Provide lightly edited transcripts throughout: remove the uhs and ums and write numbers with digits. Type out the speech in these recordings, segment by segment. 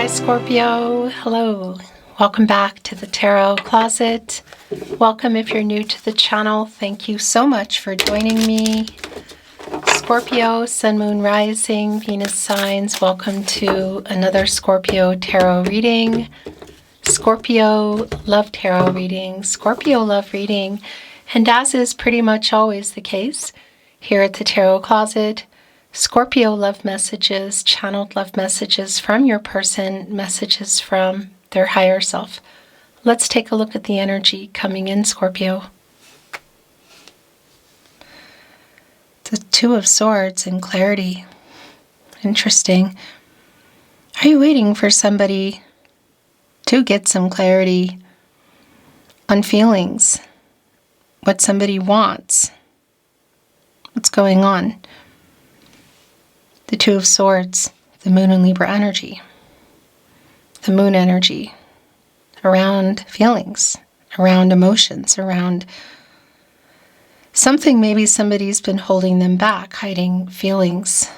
Hi Scorpio, hello. Welcome back to the Tarot Closet. Welcome if you're new to the channel. Thank you so much for joining me. Scorpio, Sun, Moon, Rising, Venus signs. Welcome to another Scorpio tarot reading. Scorpio love tarot reading. Scorpio love reading. And as is pretty much always the case here at the Tarot Closet, Scorpio love messages, channeled love messages from your person, messages from their higher self. Let's take a look at the energy coming in, Scorpio. The Two of Swords and clarity. Interesting. Are you waiting for somebody to get some clarity on feelings? What somebody wants? What's going on? The Two of Swords, the Moon and Libra energy. The Moon energy around feelings, around emotions, around something maybe somebody's been holding them back, hiding feelings.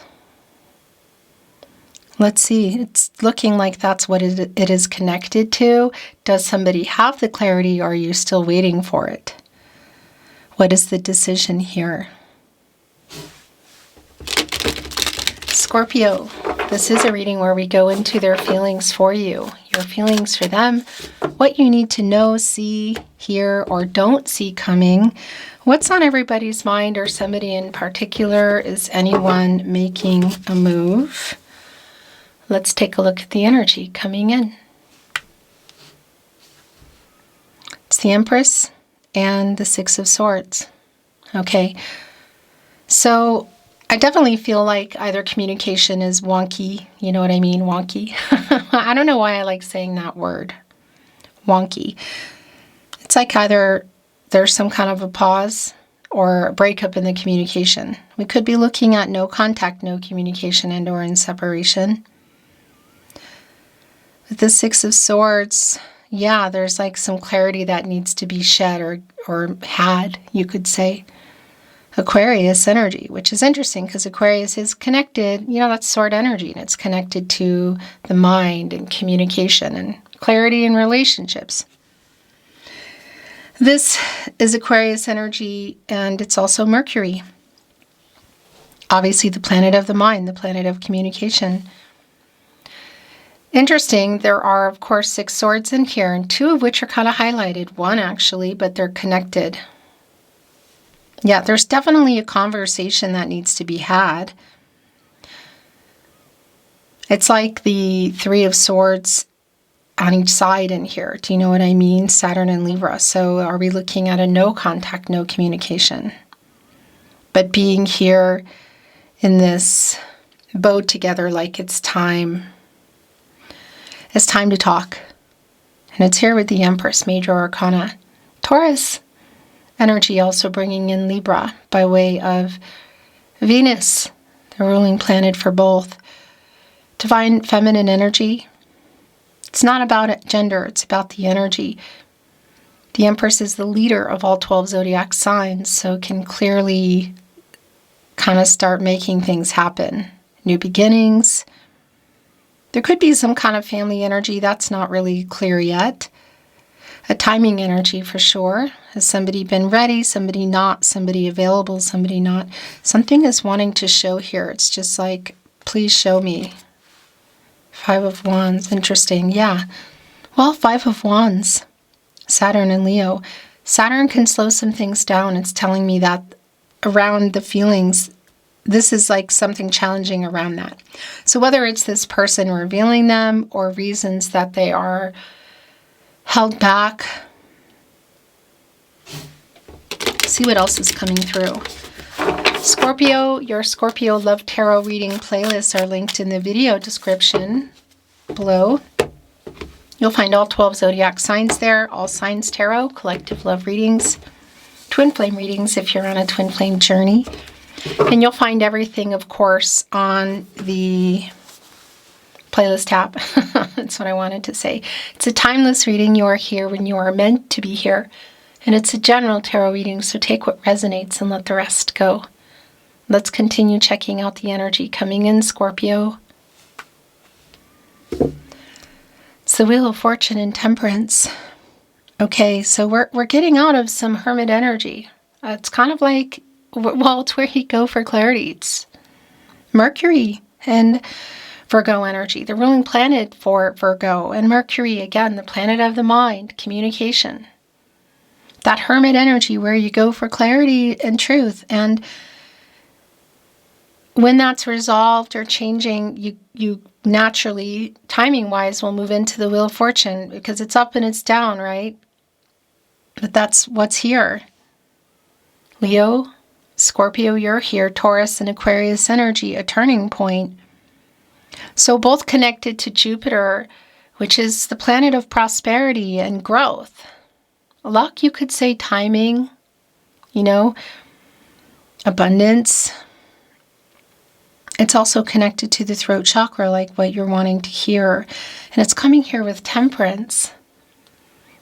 Let's see, it's looking like that's what it is connected to. Does somebody have the clarity, or are you still waiting for it? What is the decision here? Scorpio, this is a reading where we go into their feelings for you, your feelings for them, what you need to know, see, hear, or don't see coming, what's on everybody's mind or somebody in particular. Is anyone making a move? Let's take a look at the energy coming in. It's the Empress and the Six of Swords. Okay, so I definitely feel like either communication is wonky. You know what I mean? Wonky. I don't know why I like saying that word. Wonky. It's like either there's some kind of a pause or a breakup in the communication. We could be looking at no contact, no communication, and or in separation. With the Six of Swords, yeah, there's like some clarity that needs to be shed or had, you could say. Aquarius energy, which is interesting because Aquarius is connected, that's sword energy, and it's connected to the mind and communication and clarity in relationships. This is Aquarius energy, and it's also Mercury. Obviously the planet of the mind, the planet of communication. Interesting, there are of course 6 swords in here, and 2 of which are kind of highlighted. 1 actually, but they're connected. Yeah, there's definitely a conversation that needs to be had. It's like the 3 of Swords on each side in here. Do you know what I mean? Saturn and Libra. So are we looking at a no contact, no communication? But being here in this boat together, like it's time. It's time to talk. And it's here with the Empress, Major Arcana. Taurus energy also bringing in Libra by way of Venus, the ruling planet for both. Divine feminine energy. It's not about gender, it's about the energy. The Empress is the leader of all 12 zodiac signs, so can clearly kind of start making things happen. New beginnings. There could be some kind of family energy that's not really clear yet. A timing energy for sure. Has somebody been ready, somebody not, somebody available, somebody not? Something is wanting to show here. It's just like, please show me. 5 of Wands, interesting, yeah. Well, 5 of Wands, Saturn and Leo. Saturn can slow some things down. It's telling me that around the feelings, this is like something challenging around that. So whether it's this person revealing them or reasons that they are held back. See what else is coming through. Scorpio, your Scorpio Love Tarot reading playlists are linked in the video description below. You'll find all 12 zodiac signs there, all signs tarot, collective love readings, twin flame readings if you're on a twin flame journey. And you'll find everything, of course, on the playlist tab. That's what I wanted to say. It's a timeless reading. You are here when you are meant to be here. And it's a general tarot reading, so take what resonates and let the rest go. Let's continue checking out the energy coming in, Scorpio. It's the Wheel of Fortune and Temperance. Okay, so we're getting out of some hermit energy. It's kind of like, well, it's where you go for clarity. It's Mercury and Virgo energy, the ruling planet for Virgo. And Mercury, again, the planet of the mind, communication. That hermit energy where you go for clarity and truth. And when that's resolved or changing, you naturally, timing-wise, will move into the Wheel of Fortune because it's up and it's down, right? But that's what's here. Leo, Scorpio, you're here. Taurus and Aquarius energy, a turning point. So both connected to Jupiter, which is the planet of prosperity and growth. Luck, you could say timing, abundance. It's also connected to the throat chakra, like what you're wanting to hear. And it's coming here with temperance,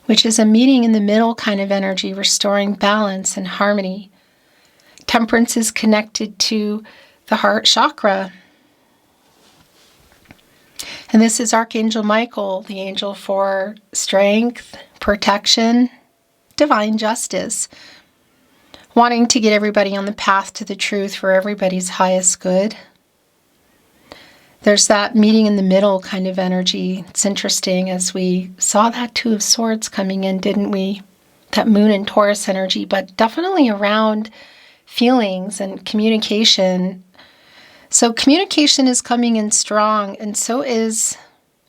which is a meeting in the middle kind of energy, restoring balance and harmony. Temperance is connected to the heart chakra. And this is Archangel Michael, the angel for strength, protection, divine justice, wanting to get everybody on the path to the truth for everybody's highest good. There's that meeting in the middle kind of energy. It's interesting as we saw that Two of Swords coming in, didn't we? That Moon and Taurus energy, but definitely around feelings and communication. So communication is coming in strong, and so is,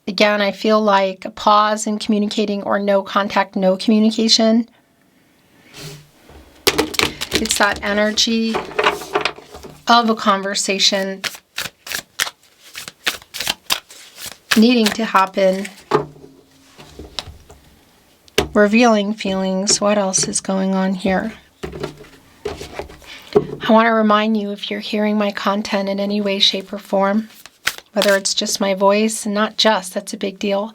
again, I feel like a pause in communicating or no contact, no communication. It's that energy of a conversation needing to happen, revealing feelings. What else is going on here? I want to remind you, if you're hearing my content in any way, shape, or form, whether it's just my voice, and not just, that's a big deal,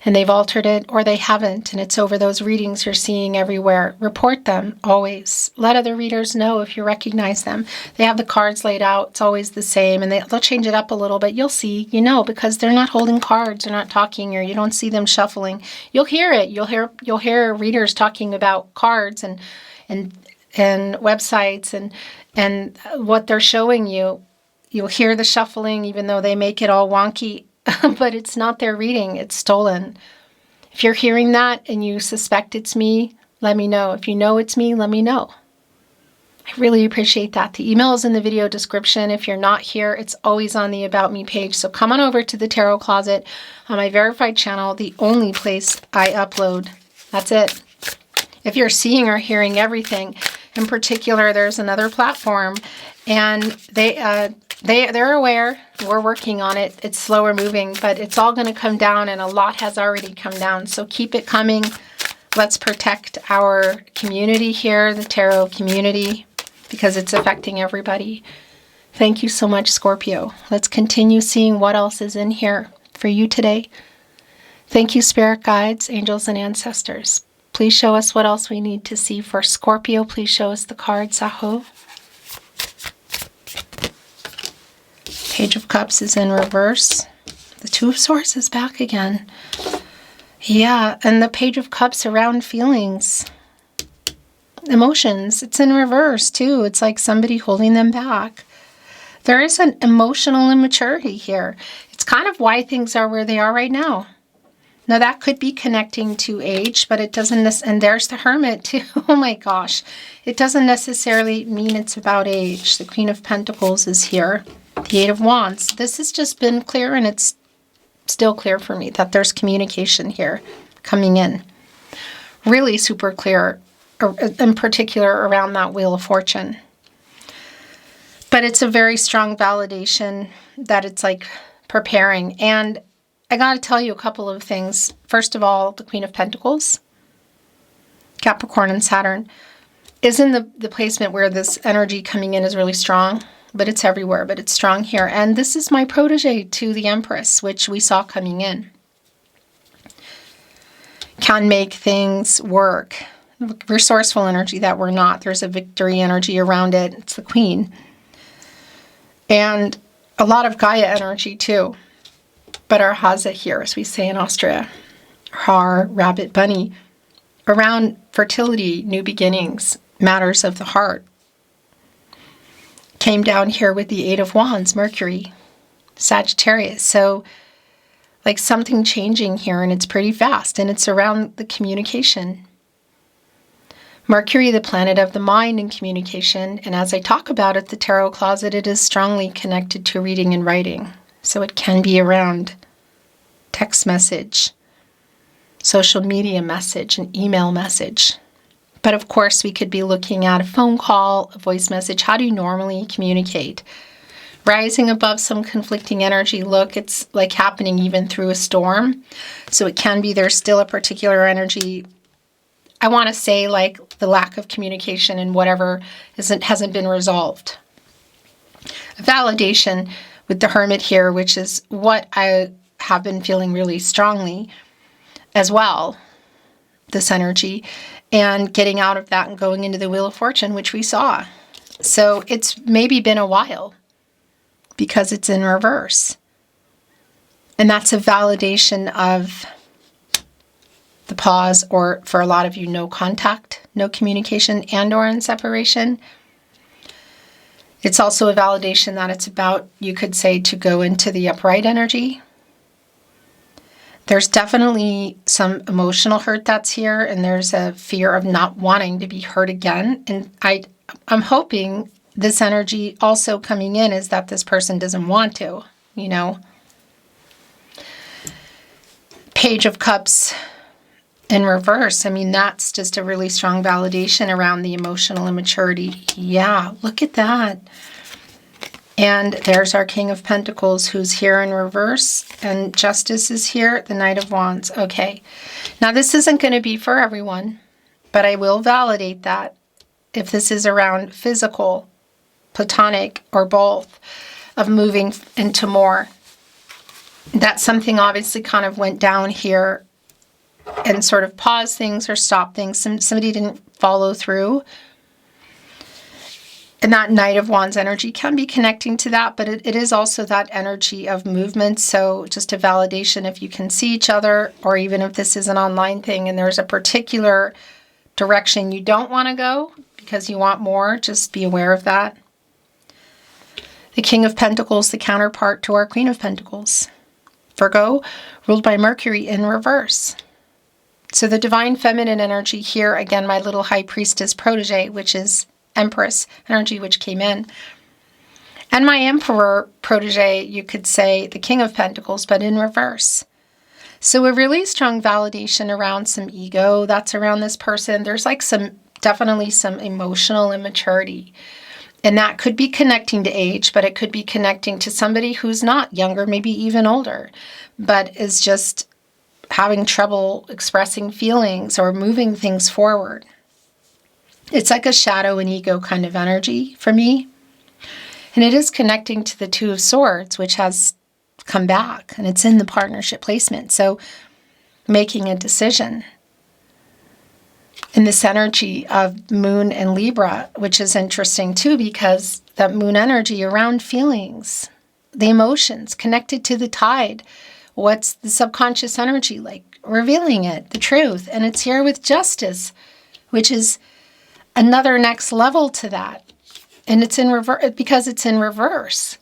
and they've altered it, or they haven't, and it's over those readings you're seeing everywhere, report them always. Let other readers know if you recognize them. They have the cards laid out. It's always the same, and they'll change it up a little bit. You'll see, because they're not holding cards, they're not talking, or you don't see them shuffling. You'll hear it. You'll hear readers talking about cards and websites and what they're showing you. You'll hear the shuffling, even though they make it all wonky. But it's not their reading, it's stolen. If you're hearing that and you suspect it's me, let me know. If you know it's me, let me know. I really appreciate that. The email is in the video description. If you're not here, it's always on the About Me page. So come on over to the Tarot Closet on my verified channel, the only place I upload. That's it. If you're seeing or hearing everything, in particular, there's another platform, and they're aware. We're working on it. It's slower moving, but it's all going to come down, and a lot has already come down. So keep it coming. Let's protect our community here, the tarot community, because it's affecting everybody. Thank you so much, Scorpio. Let's continue seeing what else is in here for you today. Thank you, spirit guides, angels, and ancestors. Please show us what else we need to see for Scorpio. Please show us the card, Saho. Page of Cups is in reverse. The Two of Swords is back again. Yeah, and the Page of Cups around feelings, emotions. It's in reverse too. It's like somebody holding them back. There is an emotional immaturity here. It's kind of why things are where they are right now. Now that could be connecting to age, but it doesn't, and there's the Hermit too. Oh my gosh. It doesn't necessarily mean it's about age. The Queen of Pentacles is here. The Eight of Wands. This has just been clear, and it's still clear for me that there's communication here coming in. Really super clear, in particular around that Wheel of Fortune. But it's a very strong validation that it's like preparing. And I got to tell you a couple of things. First of all, the Queen of Pentacles, Capricorn and Saturn, is in the placement where this energy coming in is really strong, but it's everywhere, but it's strong here. And this is my protege to the Empress, which we saw coming in. Can make things work. Resourceful energy that we're not. There's a victory energy around it. It's the Queen. And a lot of Gaia energy too. But our Haza here, as we say in Austria, Har, rabbit, bunny, around fertility, new beginnings, matters of the heart, came down here with the Eight of Wands, Mercury, Sagittarius. So like something changing here, and it's pretty fast, and it's around the communication. Mercury, the planet of the mind and communication, and as I talk about it, the tarot closet, it is strongly connected to reading and writing. So it can be around text message, social media message, an email message. But of course, we could be looking at a phone call, a voice message. How do you normally communicate? Rising above some conflicting energy. Look, it's like happening even through a storm. So it can be there's still a particular energy. I want to say like the lack of communication and whatever hasn't been resolved. A validation with the Hermit here, which is what I have been feeling really strongly as well, this energy, and getting out of that and going into the Wheel of Fortune, which we saw. So it's maybe been a while because it's in reverse. And that's a validation of the pause, or for a lot of you, no contact, no communication, and or in separation. It's also a validation that it's about, you could say, to go into the upright energy. There's definitely some emotional hurt that's here, and there's a fear of not wanting to be hurt again. And I'm hoping this energy also coming in is that this person doesn't want to, you know. Page of Cups in reverse. I mean, that's just a really strong validation around the emotional immaturity. Yeah, look at that. And there's our King of Pentacles, who's here in reverse, and Justice is here, the Knight of Wands. Okay, now this isn't going to be for everyone, but I will validate that if this is around physical, platonic, or both, of moving into more. That something obviously kind of went down here and sort of paused things or stopped things. Somebody didn't follow through. And that Knight of Wands energy can be connecting to that, but it is also that energy of movement. So just a validation if you can see each other, or even if this is an online thing and there's a particular direction you don't want to go because you want more, just be aware of that. The King of Pentacles, the counterpart to our Queen of Pentacles. Virgo, ruled by Mercury in reverse. So the divine feminine energy here, again, my little high priestess protege, which is Empress energy, which came in. And my Emperor protege, you could say the King of Pentacles, but in reverse. So a really strong validation around some ego that's around this person. There's like definitely some emotional immaturity. And that could be connecting to age, but it could be connecting to somebody who's not younger, maybe even older, but is just having trouble expressing feelings or moving things forward. It's like a shadow and ego kind of energy for me. And it is connecting to the Two of Swords, which has come back, and it's in the partnership placement. So making a decision. In this energy of Moon and Libra, which is interesting too, because that Moon energy around feelings, the emotions connected to the tide. What's the subconscious energy like? Revealing it, the truth. And it's here with Justice, which is another next level to that. And it's in reverse because it's in reverse.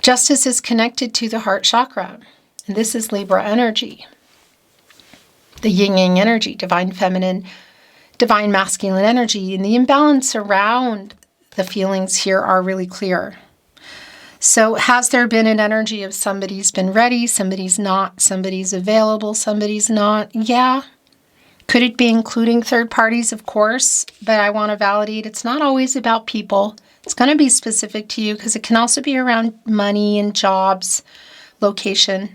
Justice is connected to the heart chakra. And this is Libra energy. The yin-yang energy, divine feminine, divine masculine energy. And the imbalance around the feelings here are really clear. So has there been an energy of somebody's been ready, somebody's not, somebody's available, somebody's not? Yeah. Could it be including third parties? Of course. But I want to validate it's not always about people. It's going to be specific to you because it can also be around money and jobs, location.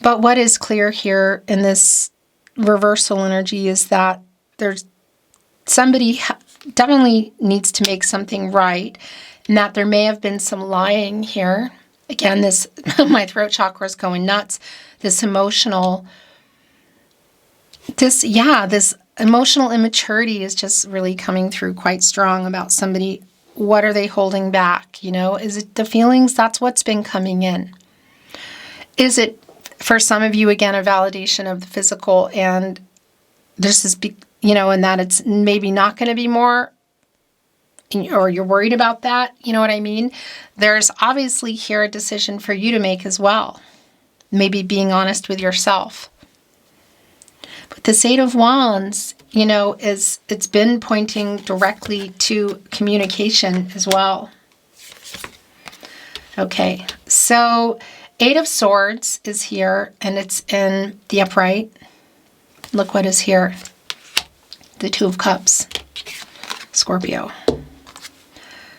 But what is clear here in this reversal energy is that there's somebody definitely needs to make something right, and that there may have been some lying here. Again, this my throat chakra is going nuts. This emotional immaturity is just really coming through quite strong about somebody what are they holding back? Is it the feelings? That's what's been coming in. Is it, for some of you, again, a validation of the physical, and this is, and that it's maybe not going to be more, or you're worried about that? You know what I mean? There's obviously here a decision for you to make as well. Maybe being honest with yourself. But this Eight of Wands, it's been pointing directly to communication as well. Okay, so Eight of Swords is here, and it's in the upright. Look what is here. The Two of Cups. Scorpio.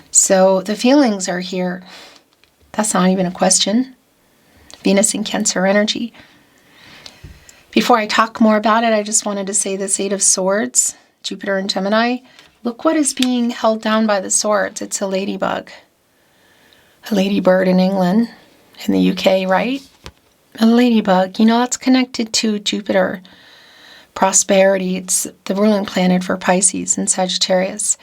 So the feelings are here. That's not even a question. Venus in Cancer energy. Before I talk more about it, I just wanted to say this Eight of Swords, Jupiter and Gemini. Look what is being held down by the swords. It's a ladybug. A ladybird in England, in the UK, right? A ladybug, that's connected to Jupiter. Prosperity, it's the ruling planet for Pisces and Sagittarius.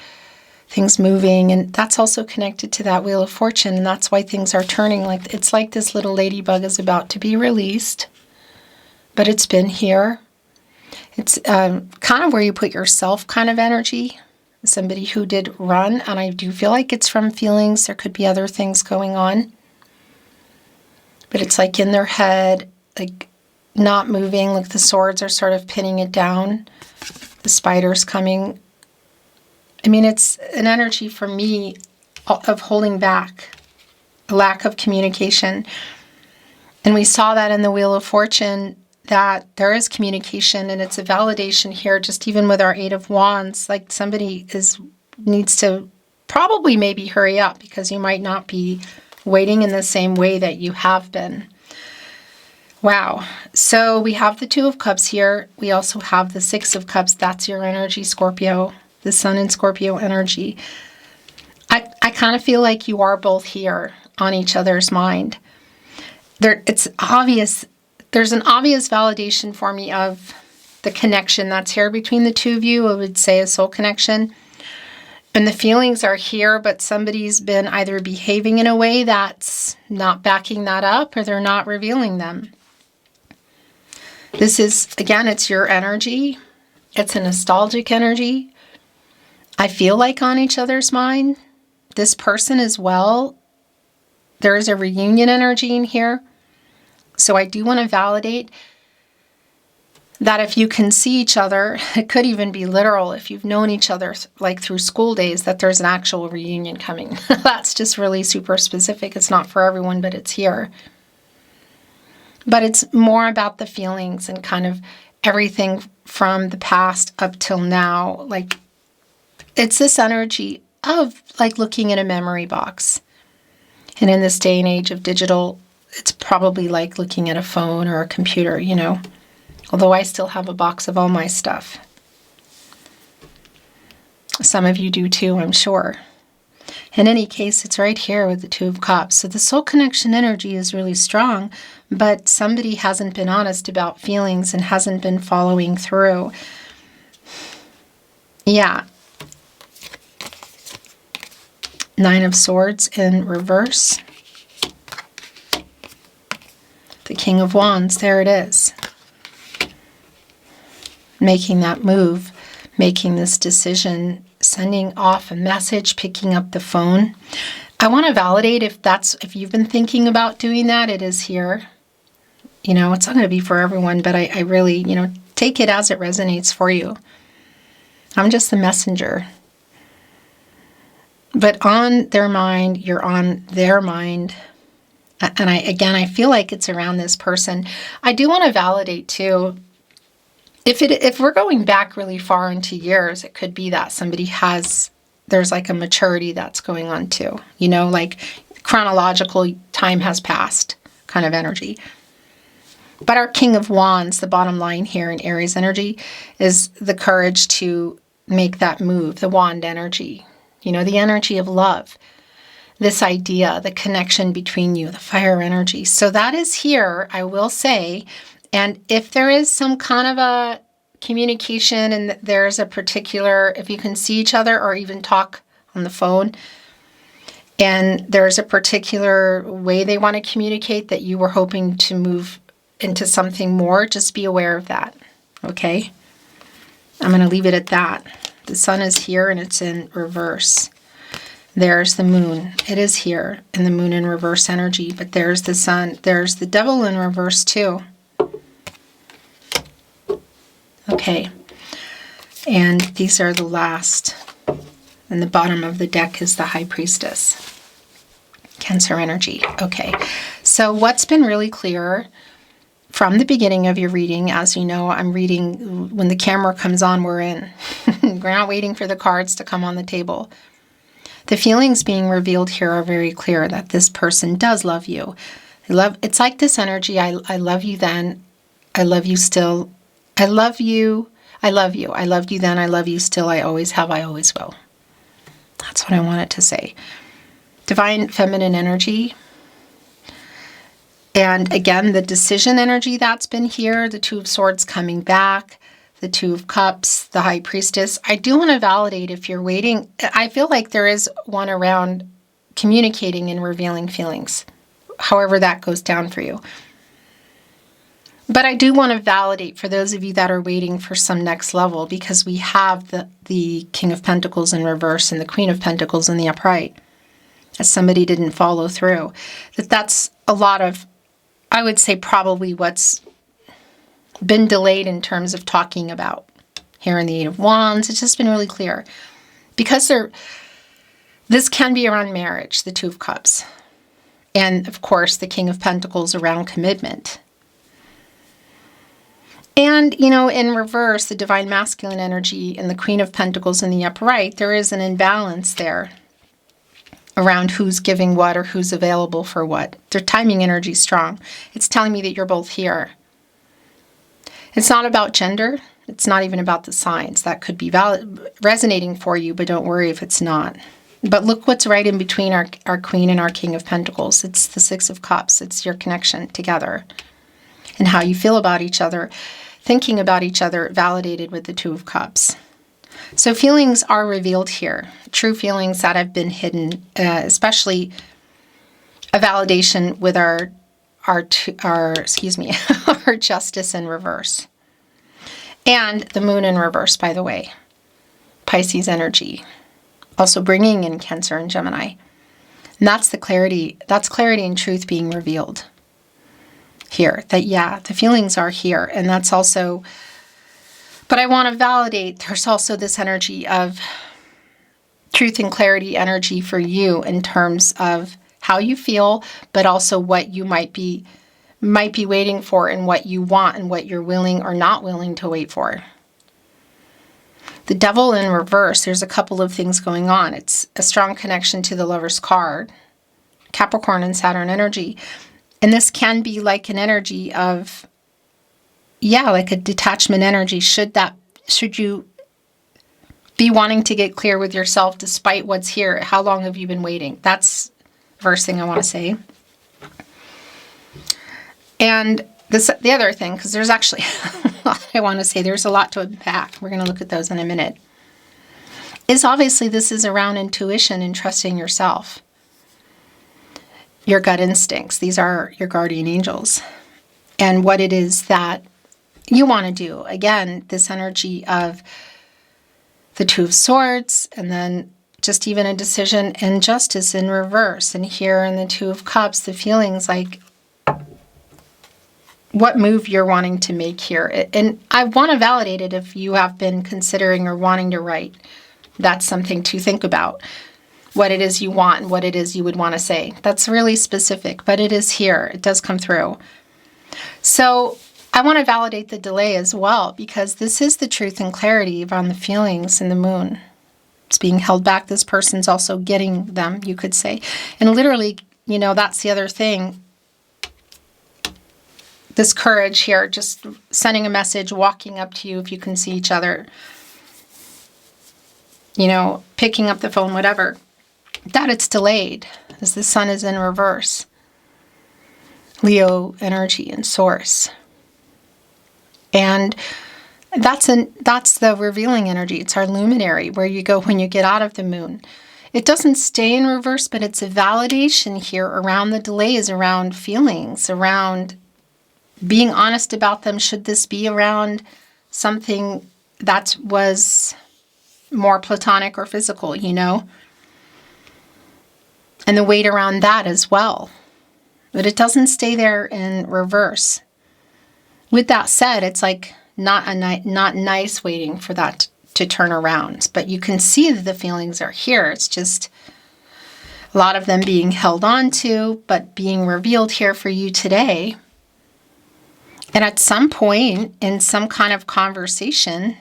Things moving, and that's also connected to that Wheel of Fortune, and that's why things are turning. It's like this little ladybug is about to be released, but it's been here. It's kind of where you put yourself kind of energy. Somebody who did run, and I do feel like it's from feelings. There could be other things going on, but it's like in their head, like not moving. Like the swords are sort of pinning it down. The spider's coming. I mean, it's an energy for me of holding back, a lack of communication. And we saw that in the Wheel of Fortune, that there is communication, and it's a validation here, just even with our Eight of Wands. Like somebody needs to probably maybe hurry up, because you might not be waiting in the same way that you have been. Wow. So we have the Two of Cups here. We also have the Six of Cups. That's your energy, Scorpio. The Sun in Scorpio energy. I kind of feel like you are both here on each other's mind. It's obvious. There's an obvious validation for me of the connection that's here between the two of you. I would say a soul connection. And the feelings are here, but somebody's been either behaving in a way that's not backing that up, or they're not revealing them. This is, again, it's your energy. It's a nostalgic energy. I feel like on each other's mind. This person as well. There is a reunion energy in here. So I do want to validate that if you can see each other, it could even be literal. If you've known each other like through school days, that there's an actual reunion coming. That's just really super specific. It's not for everyone, but it's here. But it's more about the feelings and kind of everything from the past up till now. Like, it's this energy of like looking in a memory box. And in this day and age of digital, it's probably like looking at a phone or a computer, Although I still have a box of all my stuff. Some of you do too, I'm sure. In any case, it's right here with the Two of Cups. So the soul connection energy is really strong, but somebody hasn't been honest about feelings and hasn't been following through. Yeah. Nine of Swords in reverse. The King of Wands, there it is. Making that move, making this decision, sending off a message, picking up the phone. I want to validate if you've been thinking about doing that, it is here. It's not going to be for everyone, but I really, take it as it resonates for you. I'm just the messenger. But on their mind, you're on their mind. And I feel like it's around this person. I do want to validate too, if we're going back really far into years, it could be that there's like a maturity that's going on too. Like chronological time has passed kind of energy. But our King of Wands, the bottom line here in Aries energy, is the courage to make that move, the wand energy, the energy of love. This idea, the connection between you, the fire energy. So that is here, I will say. And if there is some kind of a communication and there's a particular, if you can see each other or even talk on the phone, And there's a particular way they want to communicate that you were hoping to move into something more. Just be aware of that, okay? I'm going to leave it at that. The sun is here and it's in reverse. There's the moon. It is here in the moon in reverse energy, but there's the sun. There's the devil in reverse too. Okay. And these are the last. And the bottom of the deck is the High Priestess. Cancer energy. Okay. So what's been really clear from the beginning of your reading, as you know, I'm reading when the camera comes on, we're in. We're not waiting for the cards to come on the table. The feelings being revealed here are very clear that this person does love you. It's like this energy. I love you then. I love you still. I love you. I love you. I loved you then. I love you still. I always have. I always will. That's what I wanted to say. Divine feminine energy. And again, the decision energy that's been here, the Two of Swords coming back, the Two of Cups, the High Priestess. I do want to validate if you're waiting. I feel like there is one around communicating and revealing feelings, however that goes down for you. But I do want to validate for those of you that are waiting for some next level, because we have the King of Pentacles in reverse and the Queen of Pentacles in the upright, as somebody didn't follow through. That's a lot of, I would say, probably what's been delayed in terms of talking about here in the Eight of Wands. It's just been really clear. Because this can be around marriage, the Two of Cups. And, of course, the King of Pentacles around commitment. And, you know, in reverse, the Divine Masculine energy and the Queen of Pentacles in the upright, there is an imbalance there around who's giving what or who's available for what. Their timing energy is strong. It's telling me that you're both here. It's not about gender. It's not even about the signs. That could be resonating for you, but don't worry if it's not. But look what's right in between our Queen and our King of Pentacles. It's the Six of Cups. It's your connection together and how you feel about each other, thinking about each other, validated with the Two of Cups. So feelings are revealed here, true feelings that have been hidden, especially a validation with our our Justice in reverse. And the Moon in reverse, by the way. Pisces energy. Also bringing in Cancer and Gemini. And that's the clarity. That's clarity and truth being revealed here. That, yeah, the feelings are here. And that's also, but I want to validate, there's also this energy of truth and clarity energy for you in terms of how you feel, but also what you might be waiting for and what you want and what you're willing or not willing to wait for. The Devil in reverse, there's a couple of things going on. It's a strong connection to the Lover's card, Capricorn and Saturn energy. And this can be like an energy of, yeah, like a detachment energy. Should you be wanting to get clear with yourself despite what's here? How long have you been waiting? That's the first thing I want to say. And the other thing, because there's actually a lot I want to say, there's a lot to unpack. We're going to look at those in a minute. Is obviously this is around intuition and trusting yourself. Your gut instincts. These are your guardian angels. And what it is that you want to do. Again, this energy of the Two of Swords, and then just even a decision and Justice in reverse. And here in the Two of Cups, the feelings like what move you're wanting to make here. And I want to validate it if you have been considering or wanting to write. That's something to think about. What it is you want and what it is you would want to say. That's really specific, but it is here. It does come through. So I want to validate the delay as well, because this is the truth and clarity around the feelings in the Moon. It's being held back. This person's also getting them, you could say. And literally, you know, that's the other thing. This courage here, just sending a message, walking up to you if you can see each other, you know, picking up the phone, whatever, that it's delayed as the Sun is in reverse. Leo energy and Source. And that's the revealing energy. It's our luminary, where you go when you get out of the Moon. It doesn't stay in reverse, but it's a validation here around the delays, around feelings, around being honest about them. Should this be around something that was more platonic or physical, you know? And the weight around that as well. But it doesn't stay there in reverse. With that said, it's like not nice waiting for that to turn around. But you can see that the feelings are here. It's just a lot of them being held on to, but being revealed here for you today. And at some point in some kind of conversation,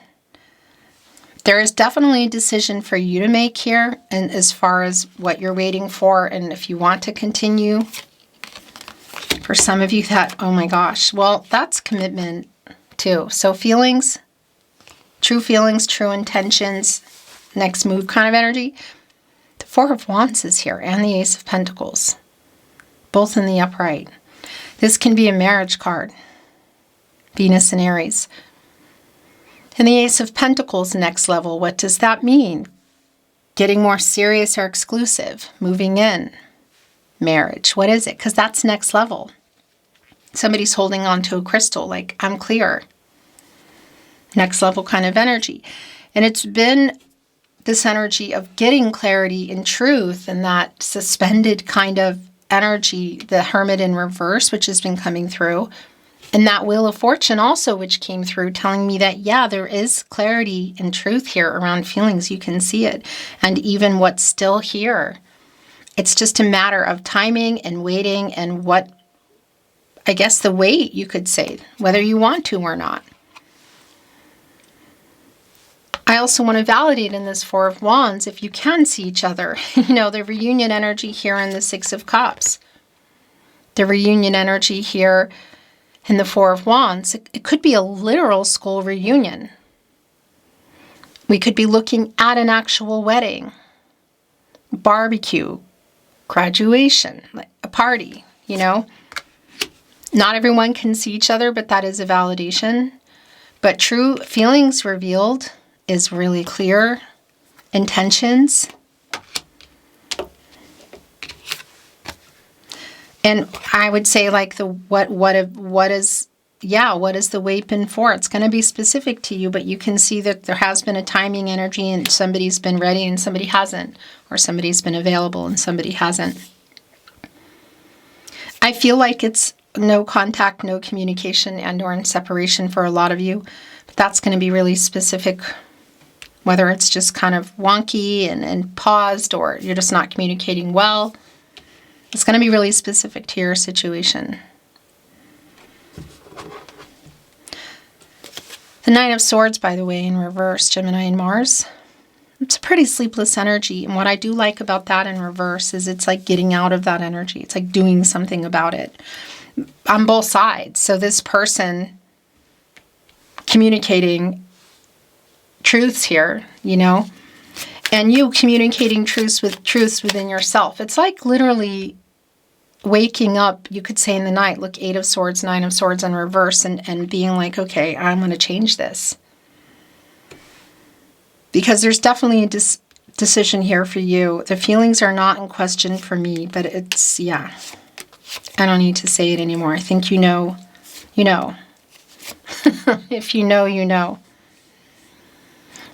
there is definitely a decision for you to make here, and as far as what you're waiting for, and if you want to continue. For some of you that, oh my gosh, well, that's commitment too. So feelings, true intentions, next move kind of energy. The Four of Wands is here, and the Ace of Pentacles, both in the upright. This can be a marriage card, Venus and Aries. And the Ace of Pentacles, next level, what does that mean? Getting more serious or exclusive, moving in, marriage. What is it? Because that's next level. Somebody's holding on to a crystal, like, I'm clear. Next level kind of energy. And it's been this energy of getting clarity and truth, and that suspended kind of energy, the Hermit in reverse, which has been coming through. And that Wheel of Fortune also, which came through, telling me that, yeah, there is clarity and truth here around feelings. You can see it. And even what's still here. It's just a matter of timing and waiting, and what, I guess, the wait, you could say, whether you want to or not. I also want to validate in this Four of Wands, if you can see each other, you know, the reunion energy here in the Six of Cups. The reunion energy here in the Four of Wands. It could be a literal school reunion. We could be looking at an actual wedding, barbecue, graduation, like a party, you know. Not everyone can see each other, but that is a validation. But true feelings revealed is really clear. Intentions. And I would say, like, the what is the wait been for? It's going to be specific to you, but you can see that there has been a timing energy, and somebody's been ready and somebody hasn't, or somebody's been available and somebody hasn't. I feel like it's no contact, no communication, and or in separation for a lot of you. But that's going to be really specific, whether it's just kind of wonky and paused, or you're just not communicating well. It's going to be really specific to your situation. The Nine of Swords, by the way, in reverse, Gemini and Mars. It's a pretty sleepless energy. And what I do like about that in reverse is it's like getting out of that energy. It's like doing something about it on both sides. So this person communicating truths here, you know, and you communicating truths within yourself. It's like literally waking up, you could say, in the night. Look, Eight of Swords, Nine of Swords in reverse, and being like, okay, I'm going to change this. Because there's definitely a decision here for you. The feelings are not in question for me, but it's, yeah. I don't need to say it anymore. I think you know. You know. If you know, you know.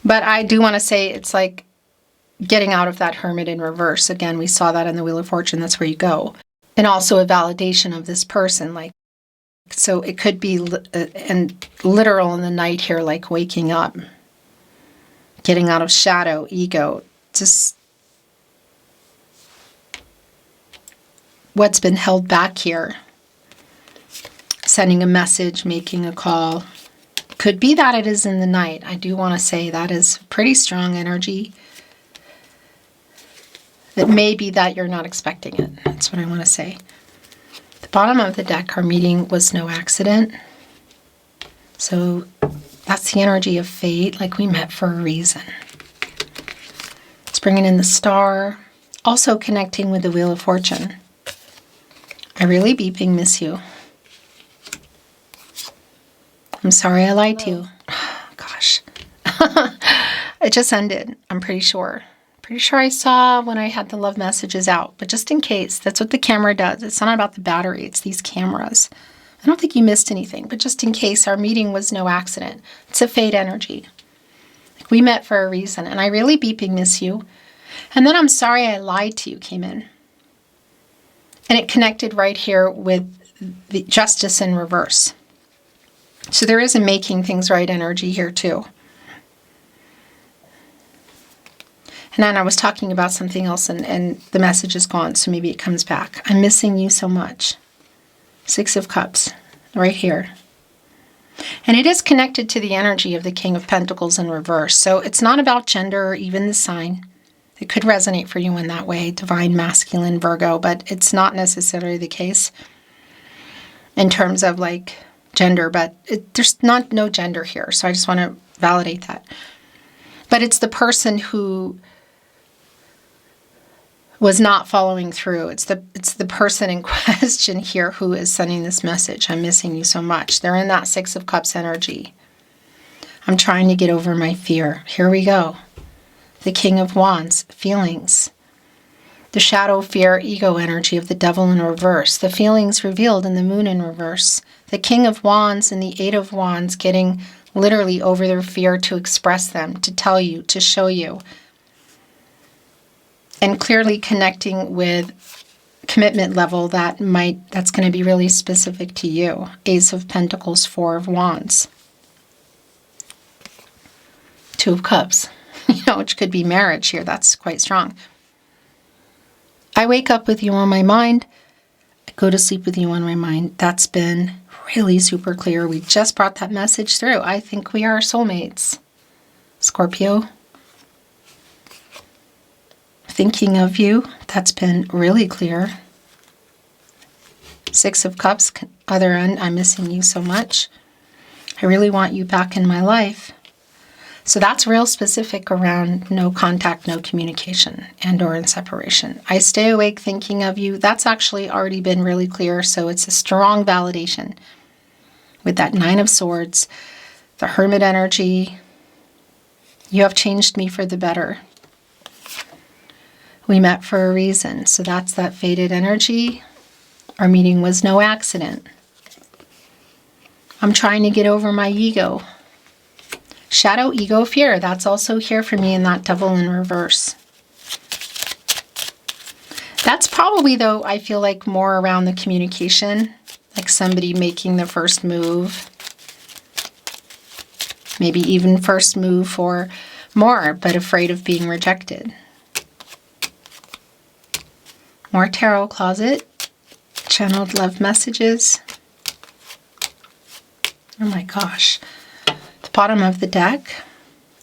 But I do want to say it's like getting out of that Hermit in reverse. Again, we saw that in the Wheel of Fortune. That's where you go. And also a validation of this person. Like, so it could be and literal in the night here, like waking up. Getting out of shadow, ego. Just what's been held back here. Sending a message, making a call. Could be that it is in the night. I do want to say that is pretty strong energy. It may be that you're not expecting it. That's what I want to say. The bottom of the deck, our meeting was no accident. So that's the energy of fate, like we met for a reason. It's bringing in the Star. Also connecting with the Wheel of Fortune. I really beeping miss you. I'm sorry I lied to you. Gosh. It just ended, I'm pretty sure. Pretty sure I saw when I had the love messages out, but just in case, that's what the camera does. It's not about the battery, it's these cameras. I don't think you missed anything, but just in case, our meeting was no accident. It's a fate energy. We met for a reason, and I really beeping miss you. And then I'm sorry I lied to you came in. And it connected right here with the justice in reverse. So there is a making things right energy here too. And then I was talking about something else and the message is gone, so maybe it comes back. I'm missing you so much. 6 of Cups, right here. And it is connected to the energy of the King of Pentacles in reverse. So it's not about gender or even the sign. It could resonate for you in that way, divine masculine Virgo, but it's not necessarily the case in terms of like gender, but there's no gender here. So I just want to validate that. But it's the person who was not following through. It's the person in question here who is sending this message. I'm missing you so much. They're in that 6 of Cups energy. I'm trying to get over my fear. Here we go. The King of Wands, feelings. The shadow, fear, ego energy of the Devil in reverse. The feelings revealed in the Moon in reverse. The King of Wands and the 8 of Wands getting literally over their fear to express them, to tell you, to show you. And clearly connecting with commitment level that's going to be really specific to you. Ace of Pentacles, 4 of Wands. 2 of Cups, which could be marriage here. That's quite strong. I wake up with you on my mind. I go to sleep with you on my mind. That's been really super clear. We just brought that message through. I think we are soulmates. Scorpio. Thinking of you, that's been really clear. 6 of Cups, other end, I'm missing you so much. I really want you back in my life. So that's real specific around no contact, no communication, and or in separation. I stay awake thinking of you. That's actually already been really clear, so it's a strong validation. With that 9 of Swords, the Hermit energy, you have changed me for the better. We met for a reason, so that's that fated energy. Our meeting was no accident. I'm trying to get over my ego. Shadow, ego, fear, that's also here for me in that Devil in reverse. That's probably, though, I feel like more around the communication, like somebody making the first move. Maybe even first move for more, but afraid of being rejected. More tarot closet, channeled love messages. Oh my gosh. The bottom of the deck,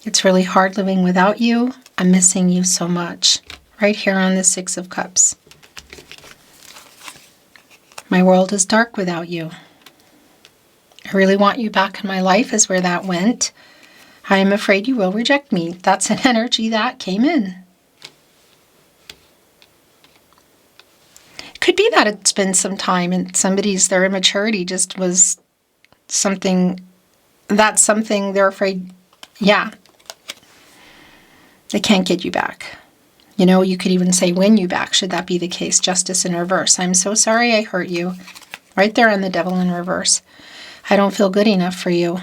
it's really hard living without you. I'm missing you so much. Right here on the 6 of Cups. My world is dark without you. I really want you back in my life is where that went. I am afraid you will reject me. That's an energy that came in. Could be that it's been some time and their immaturity just was something, that's something they're afraid, yeah, they can't get you back. You could even say win you back, should that be the case. Justice in reverse. I'm so sorry I hurt you. Right there on the Devil in reverse. I don't feel good enough for you.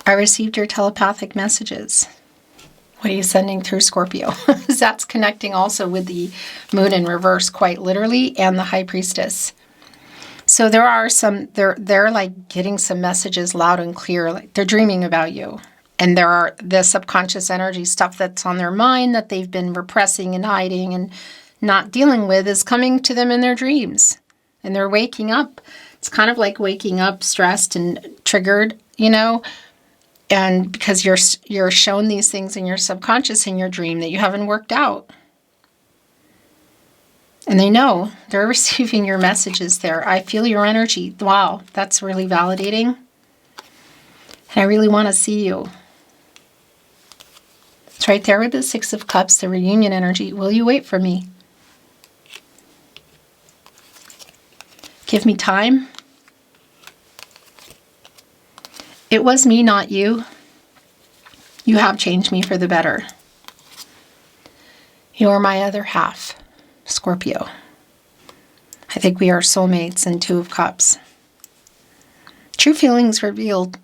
I received your telepathic messages. What are you sending through, Scorpio? That's connecting also with the Moon in reverse, quite literally, and the High Priestess. So there are some, they're like getting some messages loud and clear, like they're dreaming about you. And there are the subconscious energy stuff that's on their mind that they've been repressing and hiding and not dealing with is coming to them in their dreams. And they're waking up. It's kind of like waking up stressed and triggered, And because you're shown these things in your subconscious in your dream that you haven't worked out. And they know. They're receiving your messages there. I feel your energy. Wow, that's really validating. And I really want to see you. It's right there with the 6 of Cups, the reunion energy. Will you wait for me? Give me time. It was me, not you. You have changed me for the better. You are my other half, Scorpio. I think we are soulmates and Two of Cups. True feelings revealed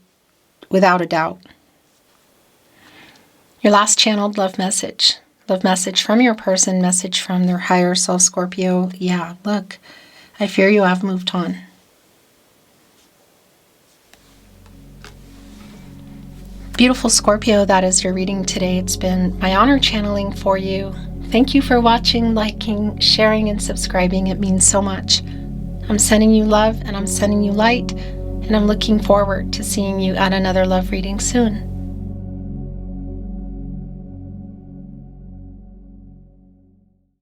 without a doubt. Your last channeled love message. Love message from your person, message from their higher self, Scorpio. Yeah, look, I fear you have moved on. Beautiful Scorpio, that is your reading today. It's been my honor channeling for you. Thank you for watching, liking, sharing, and subscribing. It means so much. I'm sending you love and I'm sending you light, and I'm looking forward to seeing you at another love reading soon.